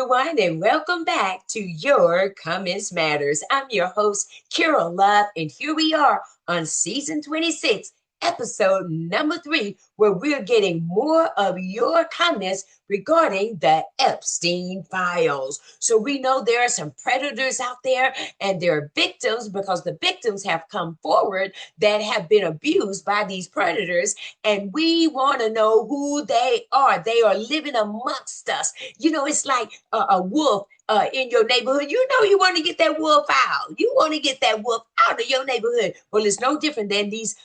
everyone, and welcome back to Your Comments Matters. I'm your host, Carol Love, and here we are on season 26, episode number 3, where we're getting more of your comments regarding the Epstein files. So we know there are some predators out there, and there are victims because the victims have come forward that have been abused by these predators, and we want to know who they are. They are living amongst us. You know, it's like a wolf in your neighborhood. You know, you want to get that wolf out. You want to get that wolf out of your neighborhood. Well, it's no different than these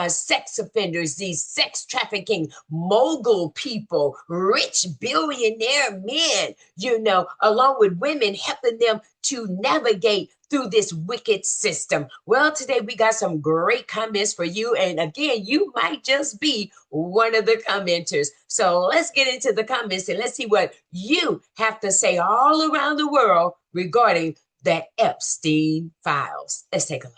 sex offenders, these sex trafficking mogul people, rich billionaire men, you know, along with women, helping them to navigate through this wicked system. Well, today we got some great comments for you. And again, you might just be one of the commenters. So let's get into the comments and let's see what you have to say all around the world regarding the Epstein files. Let's take a look.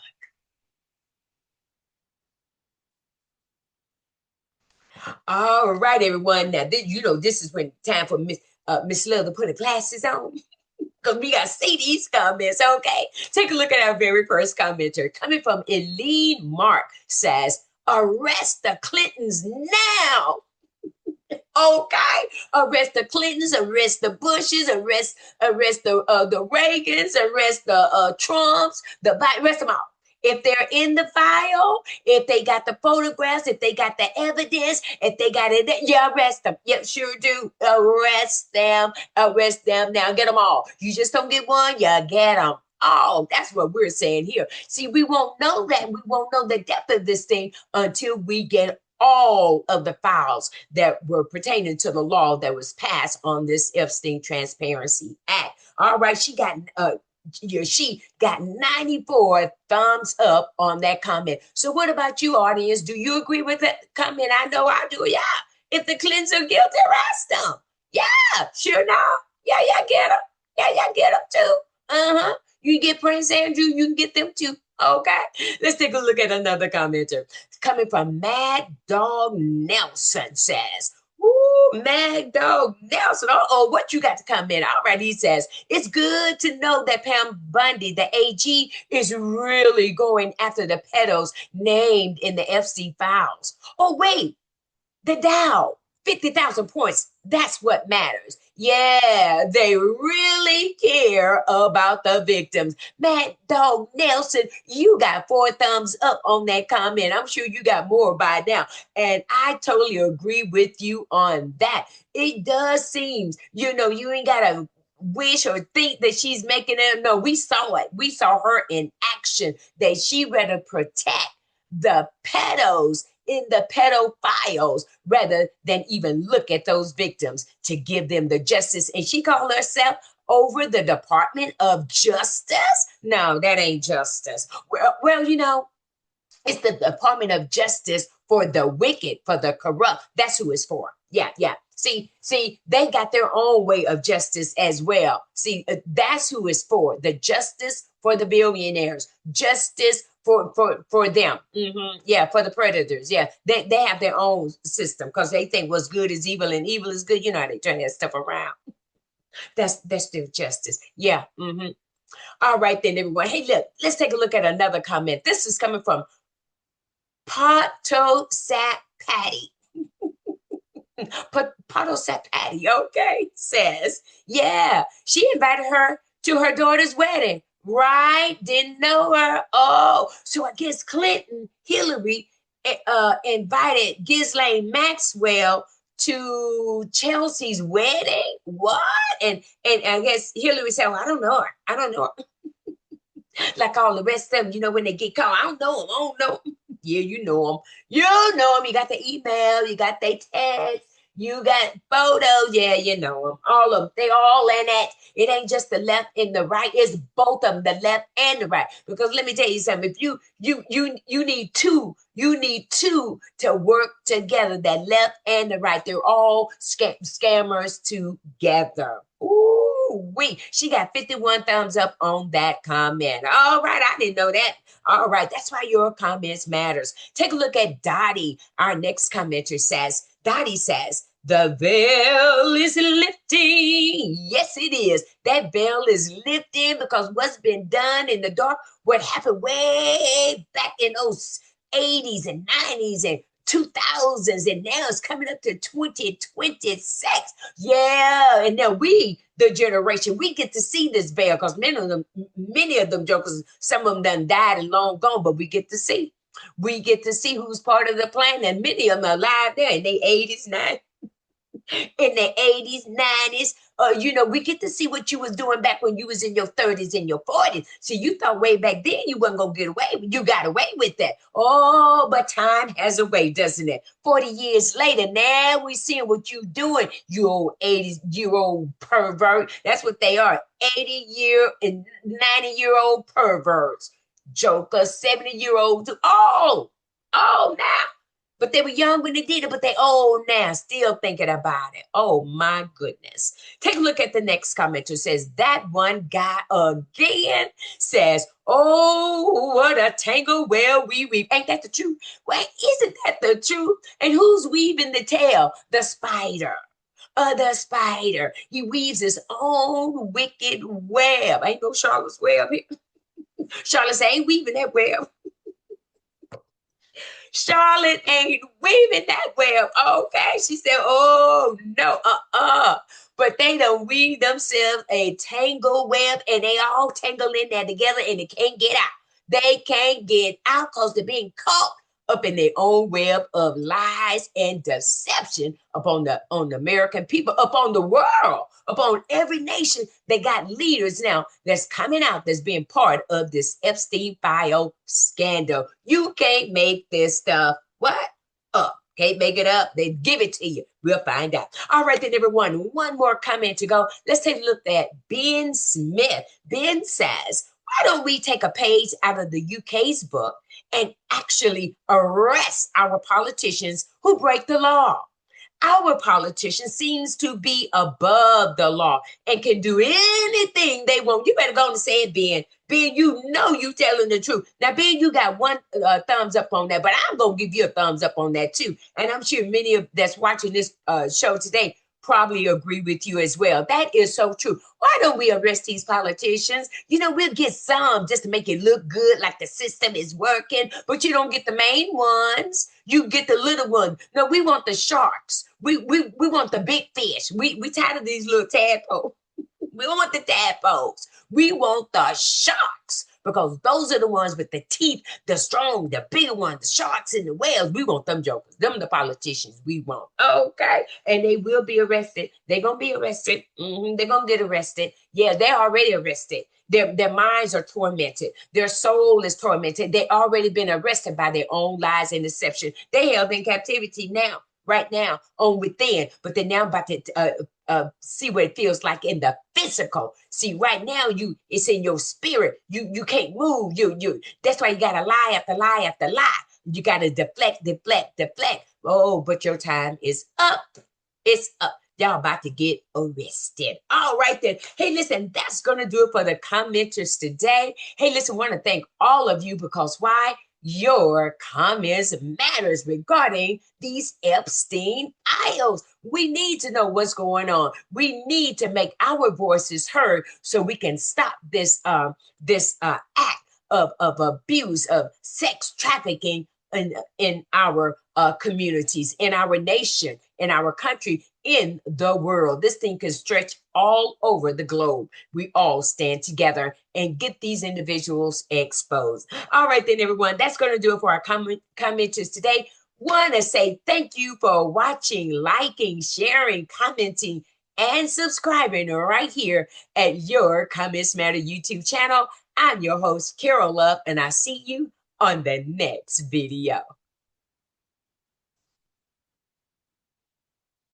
All right, everyone. Now, this is when time for Miss Love to put her glasses on. Because we got to see these comments, okay? Take a look at our very first commenter. Coming from Eileen Mark says, arrest the Clintons now. Okay, arrest the Clintons, arrest the Bushes, arrest the Reagans, arrest the Trumps, arrest them all. If they're in the file, if they got the photographs, if they got the evidence, if they got it, yeah, arrest them. Yep, sure do. Arrest them. Arrest them now. Get them all. You just don't get one, you get them. Oh, that's what we're saying here. See, we won't know that. We won't know the depth of this thing until we get all of the files that were pertaining to the law that was passed on this Epstein Transparency Act. All right, she got 94 thumbs up on that comment. So what about you, audience? Do you agree with that comment? I know I do. Yeah. If the Clintons are guilty, arrest them. Yeah, sure now. Yeah, get them. Yeah, get them too. Uh-huh. You can get Prince Andrew, you can get them too. Okay. Let's take a look at another commenter. Coming from Mad Dog Nelson says, ooh, Mad Dog Nelson. Uh-oh, what you got to comment? All right, he says, it's good to know that Pam Bundy, the AG, is really going after the pedos named in the FC files. Oh, wait, the Dow, 50,000 points. That's what matters. Yeah, they really care about the victims. Mad Dog Nelson, you got 4 thumbs up on that comment. I'm sure you got more by now. And I totally agree with you on that. It does seem, you ain't got to wish or think that she's making it. No, we saw it. We saw her in action, that she rather protect the pedos in the pedophiles rather than even look at those victims to give them the justice. And she called herself over the Department of Justice. No, that ain't justice. Well, it's the Department of Justice for the wicked, for the corrupt. That's who it's for. Yeah. See, they got their own way of justice as well. See, that's who it's for. The justice for the billionaires, justice for them. Mm-hmm. Yeah, for the predators. Yeah, they have their own system because they think what's good is evil and evil is good. You know how they turn that stuff around. That's their justice. Yeah. Mm-hmm. All right then, everyone. Hey, look, let's take a look at another comment. This is coming from Pato Sat Patty. Pato Sat Patty, okay, says, yeah, she invited her to her daughter's wedding. Right? Didn't know her. Oh, so I guess Hillary invited Ghislaine Maxwell to Chelsea's wedding. What? And I guess Hillary said, well, I don't know her. Like all the rest of them, when they get called, I don't know them. Yeah, you know them. You got the email, you got their text, you got photos. Yeah, you know them. All of them. They all in that. It ain't just the left and the right. It's both of them, the left and the right. Because let me tell you something. If you need two. You need two to work together. That left and the right. They're all scammers together. Ooh. Woo-wee. She got 51 thumbs up on that comment. All right, I didn't know that. All right, that's why your comments matters. Take a look at Dottie. Our next commenter says, Dottie says, the veil is lifting. Yes, it is. That veil is lifting because what's been done in the dark, what happened way back in those 80s and 90s and 2000s, and now it's coming up to 2026. Yeah, and now we, the generation, we get to see this veil because many of them jokers, some of them done died and long gone, but we get to see. We get to see who's part of the plan, and many of them are alive there in their 80s, 90s, in the 80s, 90s. We get to see what you was doing back when you was in your 30s and your 40s. So you thought way back then you wasn't gonna get away. You got away with that. Oh, but time has a way, doesn't it? 40 years later, now we seeing what you doing, you old 80-year-old pervert. That's what they are. 80-year and 90-year-old perverts. Jokers, 70-year-olds. Oh, now. But they were young when they did it, but they old now, still thinking about it. Oh my goodness. Take a look at the next commenter. Says, that one guy again says, oh, what a tangle where we weave. Ain't that the truth? Well, isn't that the truth? And who's weaving the tail? The spider. The spider. He weaves his own wicked web. Ain't no Charlotte's web here. Charlotte say, ain't weaving that web. Charlotte ain't weaving that web. Okay. She said, oh no, But they done weave themselves a tangle web and they all tangle in there together and they can't get out. They can't get out because they're being caught up in their own web of lies and deception upon the American people, upon the world, upon every nation. They got leaders now that's coming out that's being part of this Epstein file scandal. You can't make this stuff up. Can't make it up. They give it to you. We'll find out. All right, then, everyone. One more comment to go. Let's take a look at Ben Smith. Ben says, why don't we take a page out of the UK's book and actually arrest our politicians who break the law? Our politician seems to be above the law and can do anything they want. You better go and say it, Ben. Ben, you know you telling the truth. Now, Ben, you got one thumbs up on that, but I'm going to give you a thumbs up on that too. And I'm sure many of that's watching this show today probably agree with you as well. That is so true. Why don't we arrest these politicians? We'll get some just to make it look good, like the system is working, but you don't get the main ones. You get the little ones. No, we want the sharks. We want the big fish. We tired of these little tadpoles. We don't want the tadpoles. We want the sharks because those are the ones with the teeth, the strong, the bigger ones, the sharks and the whales. We want them jokers. Them the politicians we want. Okay. And they will be arrested. They're going to be arrested. They're going to get arrested. Yeah, they're already arrested. Their minds are tormented. Their soul is tormented. They already been arrested by their own lies and deception. They held in captivity now. Right now on within, but they're now about to see what it feels like in the physical. See, right now it's in your spirit. You can't move. You that's why you gotta lie after lie after lie. You gotta deflect. Oh, but your time is up. It's up. Y'all about to get arrested. All right then. Hey, listen, that's gonna do it for the commenters today. Hey, listen, I want to thank all of you because why? Your comments matters regarding these Epstein files. We need to know what's going on. We need to make our voices heard so we can stop this act of abuse, of sex trafficking in our communities, in our nation, in our country, in the world. This thing can stretch all over the globe. We all stand together and get these individuals exposed. All right, then, everyone, that's going to do it for our commenters today. Want to say thank you for watching, liking, sharing, commenting, and subscribing right here at Your Comments Matter YouTube channel. I'm your host, Carol Love, and I see you on the next video.